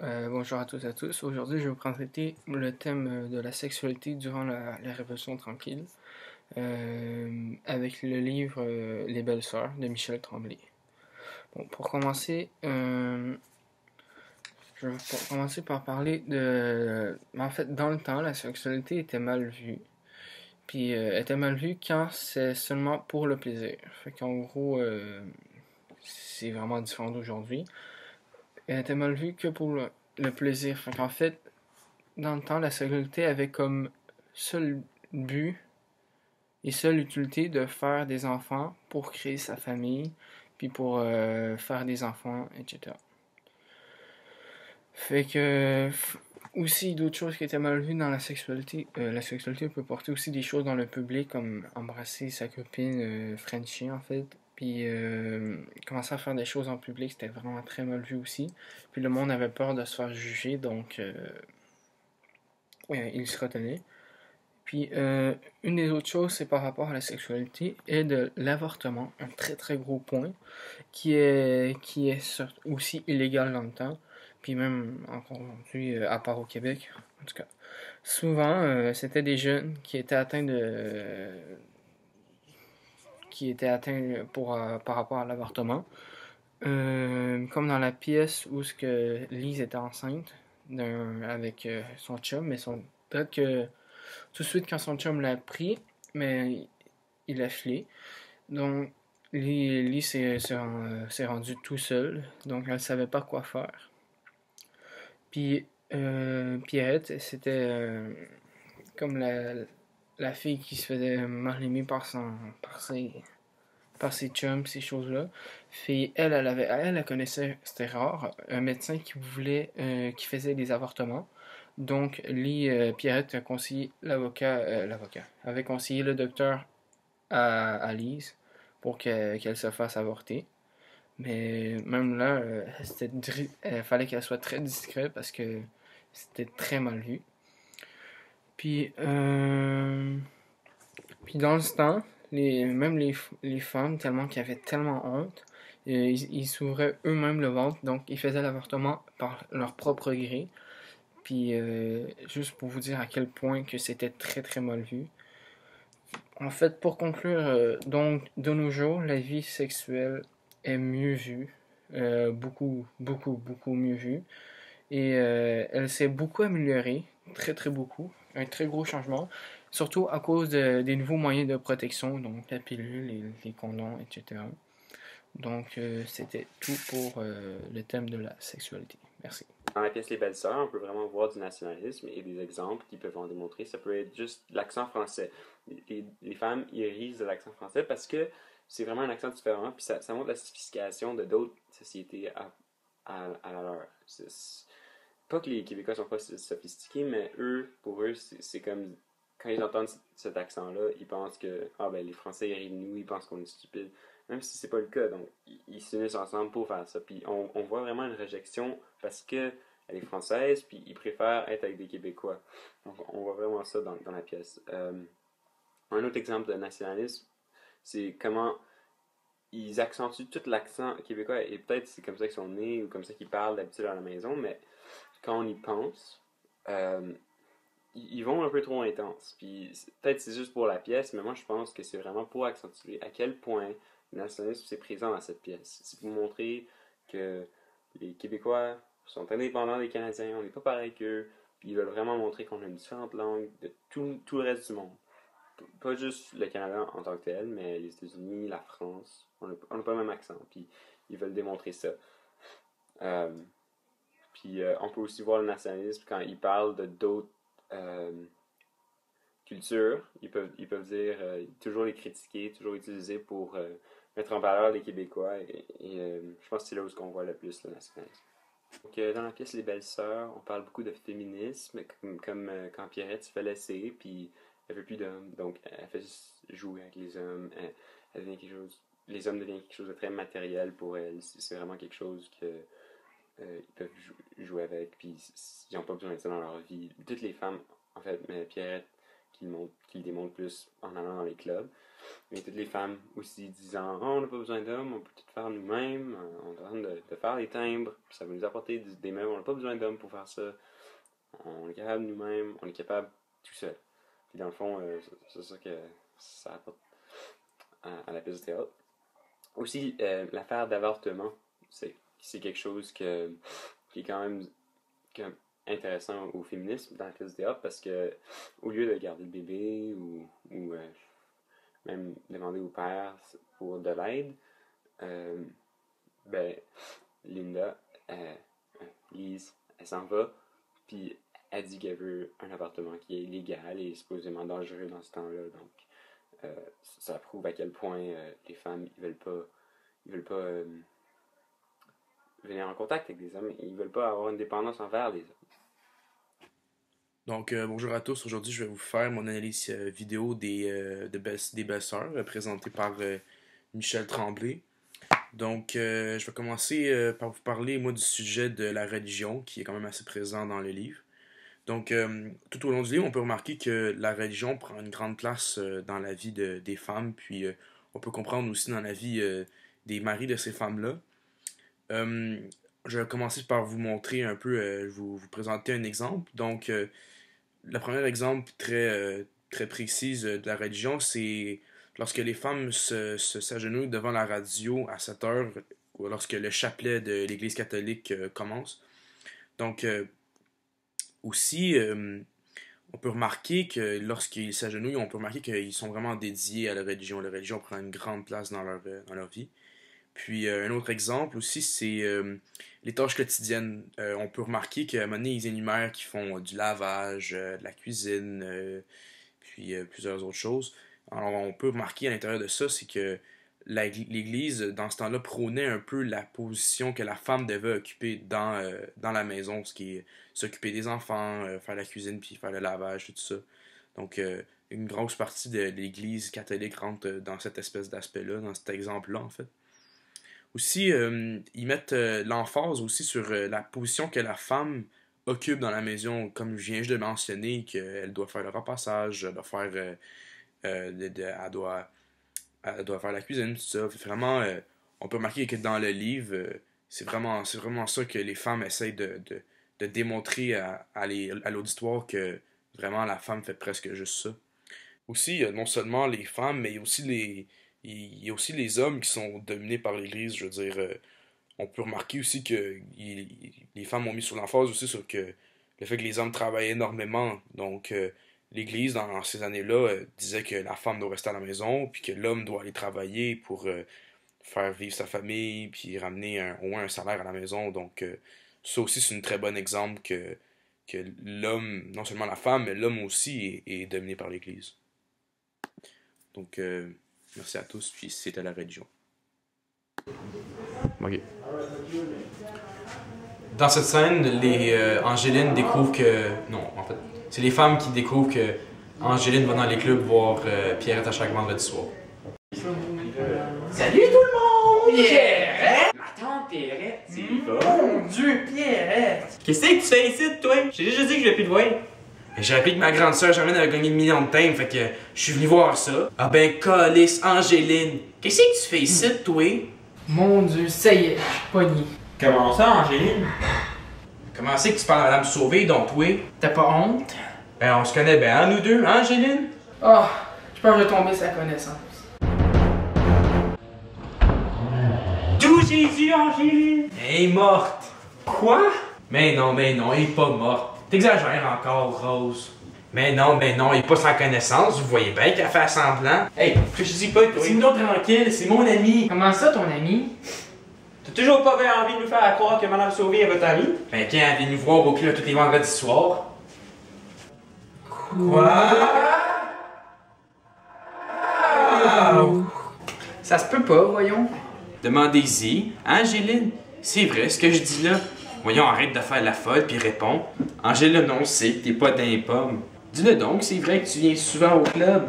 Bonjour à tous et à tous. Aujourd'hui, je vais vous présenter le thème de la sexualité durant la Révolution tranquille avec le livre Les Belles Sœurs de Michel Tremblay. Bon, pour commencer, je vais commencer par parler de... En fait, dans le temps, la sexualité était mal vue. Puis, était mal vue quand c'est seulement pour le plaisir. Fait qu'en gros, c'est vraiment différent d'aujourd'hui. Elle était mal vue que pour le plaisir. Fait qu'en fait, dans le temps, la sexualité avait comme seul but et seule utilité de faire des enfants pour créer sa famille, puis pour faire des enfants, etc. Fait que aussi d'autres choses qui étaient mal vues dans la sexualité peut porter aussi des choses dans le public comme embrasser sa copine, Frenchie en fait, puis commencer à faire des choses en public, c'était vraiment très mal vu aussi. Puis le monde avait peur de se faire juger, donc il se retenait. Puis, une des autres choses, c'est par rapport à la sexualité et de l'avortement, un très très gros point, qui est aussi illégal dans le temps, puis même encore aujourd'hui, à part au Québec, en tout cas. Souvent, c'était des jeunes qui étaient atteints par rapport à l'avortement. Comme dans la pièce où ce que Lise était enceinte avec son chum, mais peut-être que tout de suite quand son chum l'a pris, mais il a filé. Donc, Lee s'est rendu tout seul, donc elle savait pas quoi faire. Puis, Pierrette, c'était comme la fille qui se faisait mal aimer par ses chums, ces choses-là. Puis, elle connaissait, c'était rare, un médecin qui faisait des avortements. Donc, Pierrette a conseillé avait conseillé le docteur à Lise pour qu'elle se fasse avorter. Mais même là, fallait qu'elle soit très discrète parce que c'était très mal vu. Puis, puis dans ce temps, même les femmes, tellement qu'ils avaient tellement honte, ils s'ouvraient eux-mêmes le ventre, donc ils faisaient l'avortement par leur propre gré. Puis, juste pour vous dire à quel point que c'était très très mal vu. En fait, pour conclure, donc, de nos jours, la vie sexuelle est mieux vue, beaucoup, beaucoup, beaucoup mieux vue, et elle s'est beaucoup améliorée, très, très beaucoup, un très gros changement, surtout à cause des nouveaux moyens de protection, donc la pilule, les condoms, etc. Donc, c'était tout pour le thème de la sexualité. Merci. Dans la pièce Les Belles Sœurs, on peut vraiment voir du nationalisme et des exemples qui peuvent en démontrer. Ça peut être juste l'accent français. Les femmes irisent de l'accent français parce que c'est vraiment un accent différent, puis ça montre la sophistication de d'autres sociétés à la leur. Pas que les Québécois sont pas sophistiqués, mais pour eux, c'est comme quand ils entendent cet accent-là, ils pensent que les Français ils rient de nous, ils pensent qu'on est stupide. Même si c'est pas le cas, donc ils s'unissent ensemble pour faire ça. Puis on voit vraiment une réjection parce que elle est française, puis ils préfèrent être avec des Québécois. Donc on voit vraiment ça dans la pièce. Un autre exemple de nationalisme, c'est comment ils accentuent tout l'accent québécois, et peut-être c'est comme ça qu'ils sont nés ou comme ça qu'ils parlent d'habitude à la maison, mais quand on y pense, euh, ils vont un peu trop intense. Puis peut-être c'est juste pour la pièce, mais moi je pense que c'est vraiment pour accentuer à quel point le nationalisme c'est présent dans cette pièce. C'est pour montrer que les Québécois sont indépendants des Canadiens, on n'est pas pareil qu'eux, puis ils veulent vraiment montrer qu'on a une différente langue de tout le reste du monde. Pas juste le Canada en tant que tel, mais les États-Unis, la France, on n'a pas le même accent, puis ils veulent démontrer ça. Euh, puis on peut aussi voir le nationalisme quand ils parlent de d'autres euh, cultures. Ils peuvent dire, toujours les critiquer, toujours utiliser pour mettre en valeur les Québécois. Et je pense que c'est là où on voit le plus le nationalisme. Donc, dans la pièce Les Belles Sœurs, on parle beaucoup de féminisme, comme quand Pierrette se fait laisser, puis elle veut plus d'hommes. Donc, elle fait juste jouer avec les hommes. Elle devient quelque chose, les hommes deviennent quelque chose de très matériel pour elle. C'est vraiment quelque chose que ils peuvent jouer avec, puis ils n'ont pas besoin de ça dans leur vie. Toutes les femmes, en fait, mais Pierrette, qui le démontrent plus en allant dans les clubs. Mais toutes les femmes aussi disant oh, on n'a pas besoin d'hommes, on peut tout faire nous-mêmes, on est en train de faire les timbres, puis ça va nous apporter des meubles, on n'a pas besoin d'hommes pour faire ça, on est capable nous-mêmes, on est capable tout seul. Puis dans le fond, c'est ça que ça apporte à la pièce de théâtre. Aussi, l'affaire d'avortement, c'est quelque chose qui est quand même intéressant au féminisme dans la pièce de théâtre parce que au lieu de garder le bébé ou même demander au père pour de l'aide, ben Linda, Lise, elle s'en va, puis elle dit qu'elle veut un appartement qui est illégal et supposément dangereux dans ce temps-là. Donc, ça prouve à quel point les femmes ils veulent pas venir en contact avec des hommes, ils veulent pas avoir une dépendance envers les hommes. Donc, bonjour à tous. Aujourd'hui, je vais vous faire mon analyse vidéo des belles-sœurs, présentée par Michel Tremblay. Donc, je vais commencer par vous parler, moi, du sujet de la religion, qui est quand même assez présent dans le livre. Donc, tout au long du livre, on peut remarquer que la religion prend une grande place dans la vie des femmes, puis on peut comprendre aussi dans la vie des maris de ces femmes-là. Je vais commencer par vous montrer un peu, vous présenter un exemple. Donc, le premier exemple très précis de la religion, c'est lorsque les femmes s'agenouillent devant la radio à 7 heures, ou lorsque le chapelet de l'Église catholique commence. Donc, aussi, on peut remarquer que lorsqu'ils s'agenouillent, on peut remarquer qu'ils sont vraiment dédiés à la religion. La religion prend une grande place dans leur vie. Puis un autre exemple aussi, c'est les tâches quotidiennes. On peut remarquer qu'à un moment donné, ils énumèrent qu'ils font du lavage, de la cuisine, puis plusieurs autres choses. Alors on peut remarquer à l'intérieur de ça, c'est que l'Église, dans ce temps-là, prônait un peu la position que la femme devait occuper dans la maison, ce qui est s'occuper des enfants, faire la cuisine, puis faire le lavage, tout ça. Donc une grosse partie de l'Église catholique rentre dans cette espèce d'aspect-là, dans cet exemple-là, en fait. Aussi, ils mettent l'emphase aussi sur la position que la femme occupe dans la maison, comme je viens de mentionner, qu'elle doit faire le repassage, elle doit faire, elle doit faire la cuisine, tout ça. Vraiment, on peut remarquer que dans le livre, c'est vraiment ça que les femmes essayent de démontrer à l'auditoire, que vraiment la femme fait presque juste ça. Aussi, non seulement les femmes, mais il y a aussi les hommes qui sont dominés par l'Église. Je veux dire, on peut remarquer aussi que les femmes ont mis sur l'emphase aussi sur le fait que les hommes travaillent énormément. Donc, l'Église, dans ces années-là, disait que la femme doit rester à la maison, puis que l'homme doit aller travailler pour faire vivre sa famille, puis ramener au moins un salaire à la maison. Donc, ça aussi, c'est un très bon exemple que l'homme, non seulement la femme, mais l'homme aussi est dominé par l'Église. Donc, merci à tous, puis c'était la religion. Ok. Dans cette scène, Angéline découvre que... Non, en fait, c'est les femmes qui découvrent que Angéline va dans les clubs voir Pierrette à chaque vendredi soir. Salut tout le monde! Pierrette! Ma tante Pierrette! C'est Mon Dieu, Pierrette! Qu'est-ce que tu fais ici, toi? J'ai déjà dit que je vais plus te voir. J'ai appris que ma grande sœur Germaine avait gagné 1 million de timbres, fait que je suis venu voir ça. Ah ben, calice, Angéline! Qu'est-ce que tu fais ici, toi? Mon Dieu, ça y est, je suis pogné. Comment ça, Angéline? Comment c'est que tu parles à Madame Sauvé, donc toi? T'as pas honte? Ben, on se connaît bien, nous deux, hein, Angéline? Ah, je pense que je vais tomber sa connaissance. D'où Jésus, Angéline? Elle est morte! Quoi? Mais non, elle est pas morte. T'exagères encore, Rose. Mais non, elle est pas sans connaissance, vous voyez bien qu'elle fait semblant. Hey, je dis pas, laissez-nous donc tranquille, c'est mon ami. Comment ça, ton ami? T'as toujours pas envie de nous faire croire que Madame Sauvé est votre amie? Ben, quand elle vient nous voir au club tous les vendredis soirs. Quoi? Ça se peut pas, voyons. Demandez-y, Angéline, c'est vrai ce que je dis là. Voyons, arrête de faire la folle puis réponds. Angéline, on sait que t'es pas d'un pomme. Dis-le donc, c'est vrai que tu viens souvent au club.